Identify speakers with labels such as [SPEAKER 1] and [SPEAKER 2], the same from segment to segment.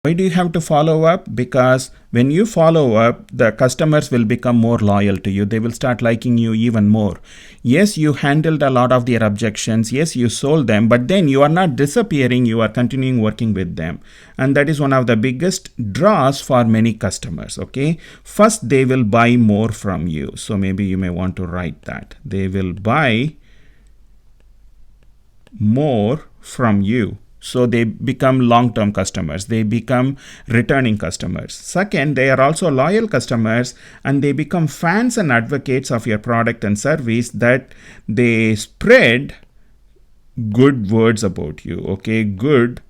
[SPEAKER 1] Why do you have to follow up? Because when you follow up, the customers will become more loyal to you. They will start liking you even more. Yes, you handled a lot of their objections. Yes, you sold them, but then you are not disappearing. You are continuing working with them. And that is one of the biggest draws for many customers. Okay. First, they will buy more from you. So maybe you may want to write that. They will buy more from you. So they become long-term customers. They become returning customers. Second, they are also loyal customers and they become fans and advocates of your product and service, that they spread good words about you. Okay, good,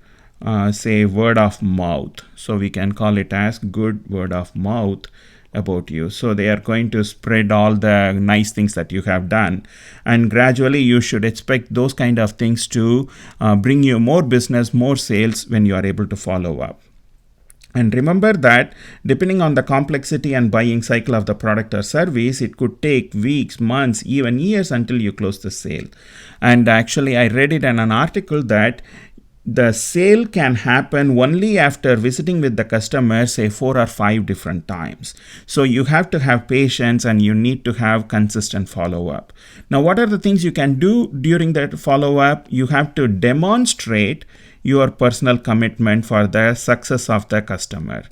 [SPEAKER 1] say word of mouth. So we can call it as good word of mouth about you. So they are going to spread all the nice things that you have done, and gradually you should expect those kind of things to bring you more business, more sales when you are able to follow up. And remember that depending on the complexity and buying cycle of the product or service, it could take weeks, months, even years until you close the sale. And actually I read it in an article that the sale can happen only after visiting with the customer, say 4 or 5 different times. So you have to have patience and you need to have consistent follow-up. Now, what are the things you can do during that follow-up? You have to demonstrate your personal commitment for the success of the customer.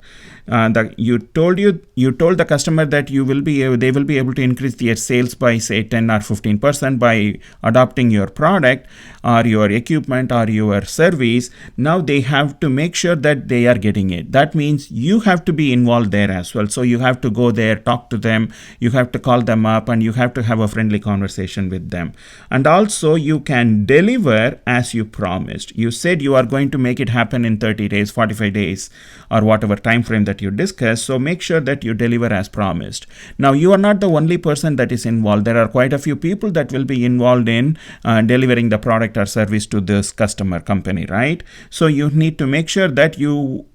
[SPEAKER 1] You told the customer that they will be able to increase their sales by say 10 or 15% by adopting your product or your equipment or your service. Now they have to make sure that they are getting it. That means you have to be involved there as well. So you have to go there, talk to them, you have to call them up, and you have to have a friendly conversation with them. And also you can deliver as you promised. You said you are going to make it happen in 30 days, 45 days, or whatever time frame that you discuss. So make sure that you deliver as promised. Now you are not the only person that is involved. There are quite a few people that will be involved in delivering the product or service to this customer company, right? So you need to make sure that you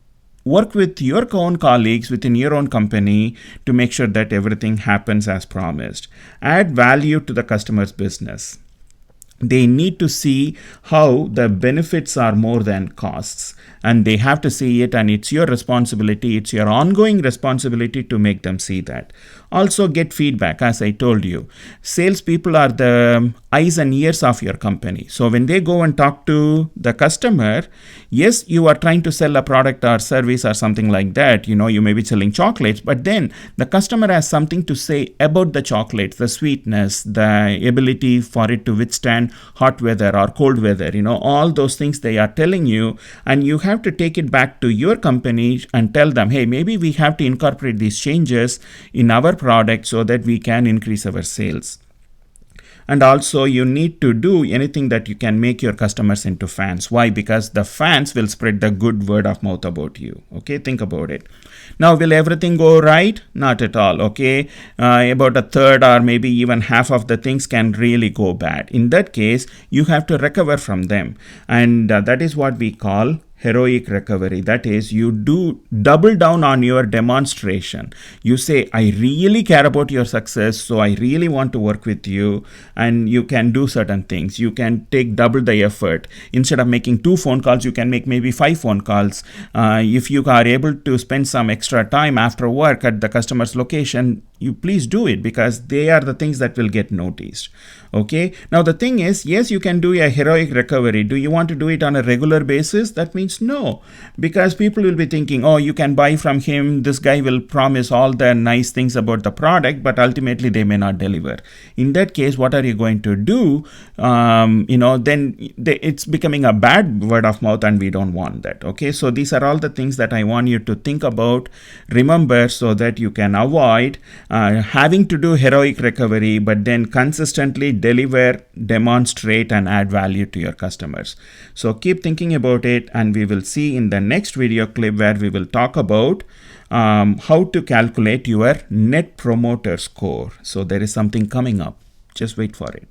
[SPEAKER 1] work with your own colleagues within your own company to make sure that everything happens as promised. Add value to the customer's business. They need to see how the benefits are more than costs, and they have to see it, and it's your responsibility, it's your ongoing responsibility to make them see that. Also get feedback. As I told you, salespeople are the eyes and ears of your company. So when they go and talk to the customer, yes, you are trying to sell a product or service or something like that. You may be selling chocolates, but then the customer has something to say about the chocolates, the sweetness, the ability for it to withstand hot weather or cold weather, all those things they are telling you, and you have to take it back to your company and tell them, hey, maybe we have to incorporate these changes in our product so that we can increase our sales. And also you need to do anything that you can make your customers into fans. Why? Because the fans will spread the good word of mouth about you. Okay, think about it. Now, will everything go right? Not at all. Okay, about a third or maybe even half of the things can really go bad. In that case, you have to recover from them, and that is what we call heroic recovery. That is, you do double down on your demonstration. You say, I really care about your success, so I really want to work with you, and you can do certain things. You can take double the effort. Instead of making 2 phone calls, you can make maybe 5 phone calls. If you are able to spend some extra time after work at the customer's location, you please do it, because they are the things that will get noticed. Okay. Now the thing is, yes, you can do a heroic recovery. Do you want to do it on a regular basis? That means no, because people will be thinking, oh, you can buy from him. This guy will promise all the nice things about the product, but ultimately they may not deliver. In that case, what are you going to do? Then it's becoming a bad word of mouth, and we don't want that. Okay. So these are all the things that I want you to think about, remember, so that you can avoid having to do heroic recovery, but then consistently deliver, demonstrate, and add value to your customers. So keep thinking about it, and we will see in the next video clip where we will talk about how to calculate your net promoter score. So there is something coming up. Just wait for it.